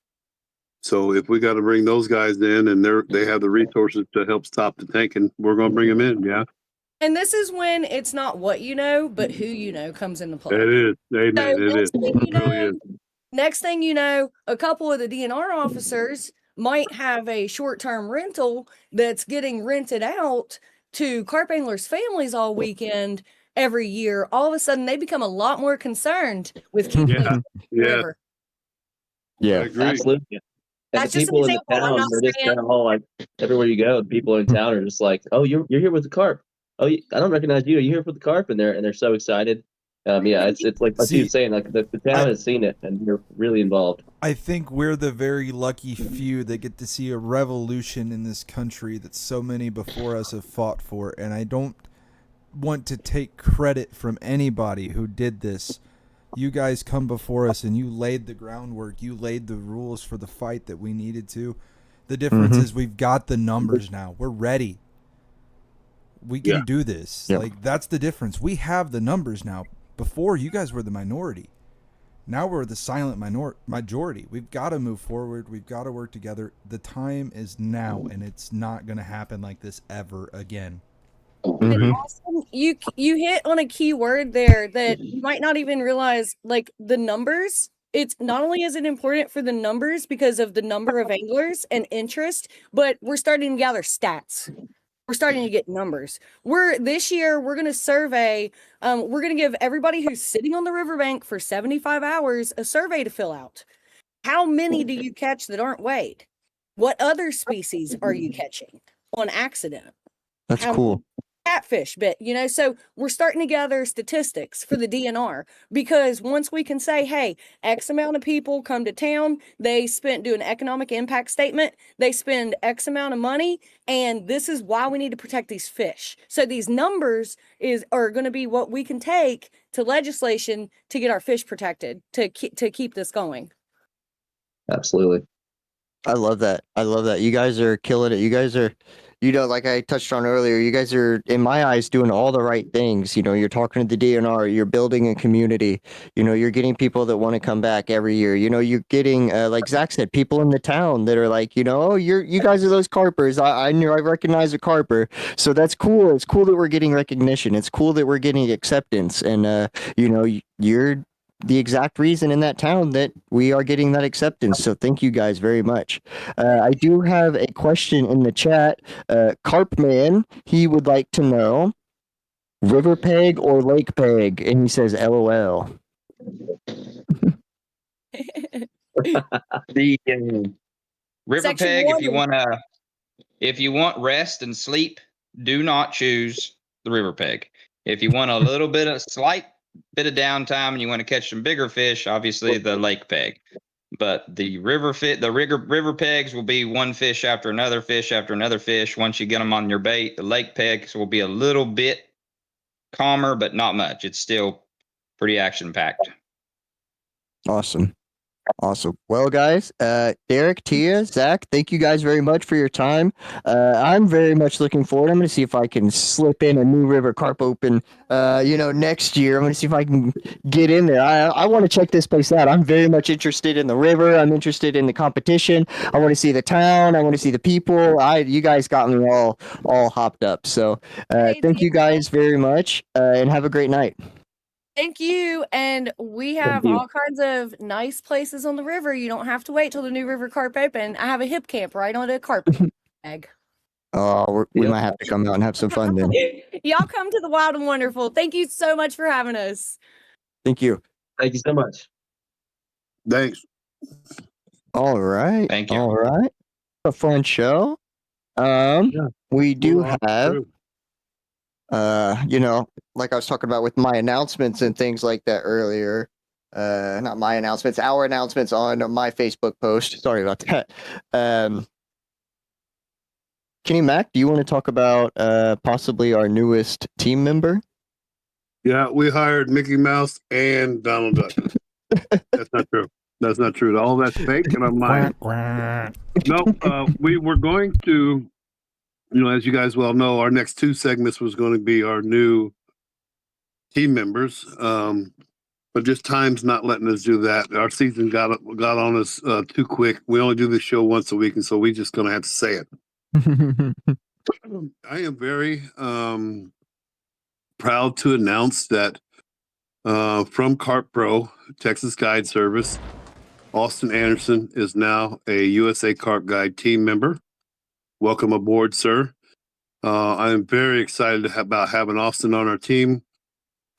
So if we got to bring those guys in and they have the resources to help stop the tanking, we're going to bring them in. Yeah. And this is when it's not what you know, but who you know comes into play. It is. Amen. So It is. It really is. Next thing you know, a couple of the DNR officers might have a short-term rental that's getting rented out to carp anglers' families all weekend every year. All of a sudden, they become a lot more concerned with keeping the river. Yeah, I agree. Absolutely. And That's the just an people in the example. I'm town not are just saying- kind of all like, everywhere you go, the people in town are just like, "Oh, you're here with the carp. Oh, I don't recognize you. Are you here for the carp?" And they're so excited. Yeah, it's like you were saying, like the town has seen it and you're really involved. I think we're the very lucky few that get to see a revolution in this country that so many before us have fought for, and I don't want to take credit from anybody who did this. You guys come before us and you laid the groundwork. You laid the rules for the fight that we needed to. The difference is we've got the numbers now. We're ready. We can do this. Yep. Like, that's the difference. We have the numbers now. Before, you guys were the minority. Now we're the silent majority. We've got to move forward. We've got to work together. The time is now, and it's not going to happen like this ever again. Austin, you hit on a key word there that you might not even realize, like the numbers. It's not only is it important for the numbers because of the number of anglers and interest, but we're starting to gather stats. We're starting to get numbers. This year we're going to survey. We're going to give everybody who's sitting on the riverbank for 75 hours a survey to fill out. How many do you catch that aren't weighed? What other species are you catching on accident? That's cool. Catfish bit, so we're starting to gather statistics for the DNR, because once we can say, hey, X amount of people come to town, they do an economic impact statement, they spend X amount of money, and this is why we need to protect these fish. So these numbers are going to be what we can take to legislation to get our fish protected, to keep this going. Absolutely. I love that. You guys are killing it. You guys are, like I touched on earlier, you guys are, in my eyes, doing all the right things. You're talking to the DNR, you're building a community, you're getting people that want to come back every year. You're getting, like Zach said, people in the town that are like, oh, you guys are those carpers. I recognize a carper. So that's cool. It's cool that we're getting recognition. It's cool that we're getting acceptance. And, you're the exact reason in that town that we are getting that acceptance. So thank you guys very much. I do have a question in the chat. Carpman, he would like to know, river peg or lake peg? And he says, LOL. The river Section peg, one. if you want rest and sleep, do not choose the river peg. If you want a little slight bit of downtime and you want to catch some bigger fish, obviously the lake peg. But the river pegs will be one fish after another fish after another fish. Once you get them on your bait, the lake pegs will be a little bit calmer, but not much. It's still pretty action packed. Awesome. Well, guys, Derek, Tia, Zach, thank you guys very much for your time. I'm very much looking forward. I'm going to see if I can slip in a new River Carp Open, next year. I'm going to see if I can get in there. I want to check this place out. I'm very much interested in the river. I'm interested in the competition. I want to see the town. I want to see the people. You guys got me all hopped up. So thank you guys very much, and have a great night. Thank you. And we have you. all kinds of nice places on the river. You don't have to wait till the new River Carp Open. I have a hip camp right on a carp bag. Oh, we Yep. might have to come out and have some fun then. Y'all come to the Wild and Wonderful. Thank you so much for having us. Thank you. Thank you so much. Thanks. All right. Thank you. All right. A fun show. We do Well, have, true. like I was talking about with my announcements and things like that earlier. Not my announcements, our announcements on my Facebook post. Sorry about that. Kenny Mac, do you want to talk about possibly our newest team member? Yeah, we hired Mickey Mouse and Donald Duck. That's not true. That's not true. All that's fake, and I'm lying. No, we were going to, as you guys well know, our next two segments was going to be our new team members. But just time's not letting us do that. Our season got on us too quick. We only do this show once a week, and so we're just going to have to say it. I am very proud to announce that from Carp Pro, Texas Guide Service, Austin Anderson is now a USA Carp Guide team member. Welcome aboard, sir. I am very excited about having Austin on our team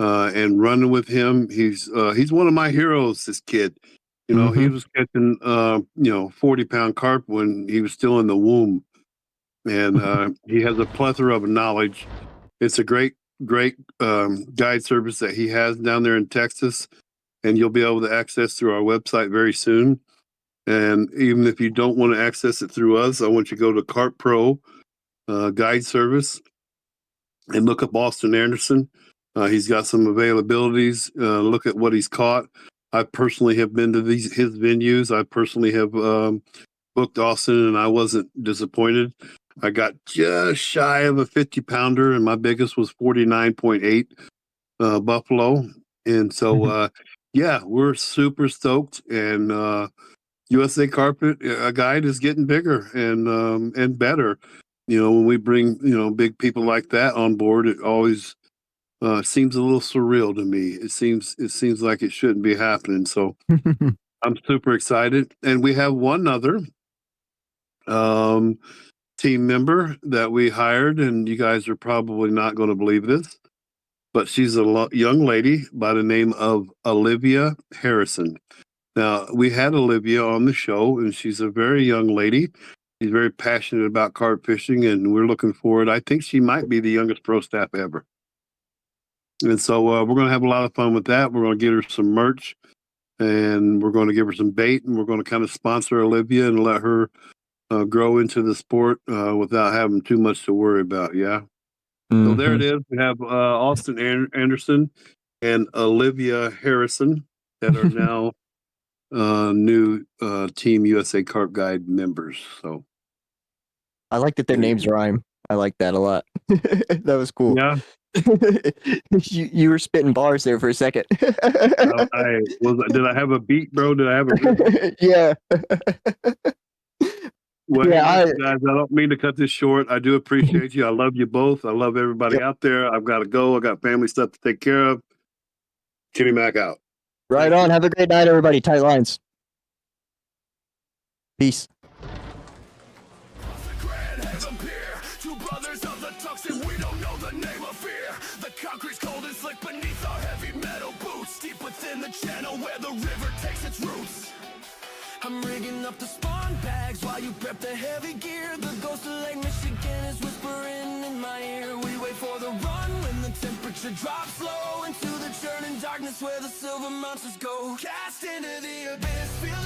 and running with him. He's one of my heroes, this kid. He was catching 40-pound carp when he was still in the womb. And he has a plethora of knowledge. It's a great guide service that he has down there in Texas, and you'll be able to access through our website very soon. And even if you don't want to access it through us, I want you to go to Carp Pro Guide Service and look up Austin Anderson. He's got some availabilities. Look at what he's caught. I personally have been to his venues. I personally have booked Austin, and I wasn't disappointed. I got just shy of a 50-pounder, and my biggest was 49.8 buffalo. And so, we're super stoked. And USA Carpet Guide is getting bigger and better. When we bring big people like that on board, it always seems a little surreal to me. It seems like it shouldn't be happening. So I'm super excited, and we have one other team member that we hired, and you guys are probably not going to believe this, but she's a young lady by the name of Olivia Harrison. Now, we had Olivia on the show, and she's a very young lady. She's very passionate about carp fishing, and we're looking forward. I think she might be the youngest pro staff ever. And so we're going to have a lot of fun with that. We're going to get her some merch, and we're going to give her some bait, and we're going to kind of sponsor Olivia and let her grow into the sport without having too much to worry about. Yeah. So there it is. We have Austin Anderson and Olivia Harrison that are now new Team USA Carp Guide members. So I like that their names rhyme. I like that a lot. That was cool. yeah. You were spitting bars there for a second. Did I have a beat, bro? Did I have a rhythm? Yeah. Well, Yeah, guys, I don't mean to cut this short. I do appreciate you. I love you both. I love everybody out there. I've got to go. I got family stuff to take care of. Kenny Mac out. Right on. Have a great night, everybody. Tight lines. Peace. Two brothers of the tux, and we don't know the name of fear. The concrete's cold and slick beneath our heavy metal boots, deep within the channel where the river takes its roots. I'm rigging up the spawn bags while you prep the heavy gear. The ghost of Lake Michigan is whispering in my ear. We wait for the run when the temperature drops low into the churning darkness where the silver monsters go. Cast into the abyss, feel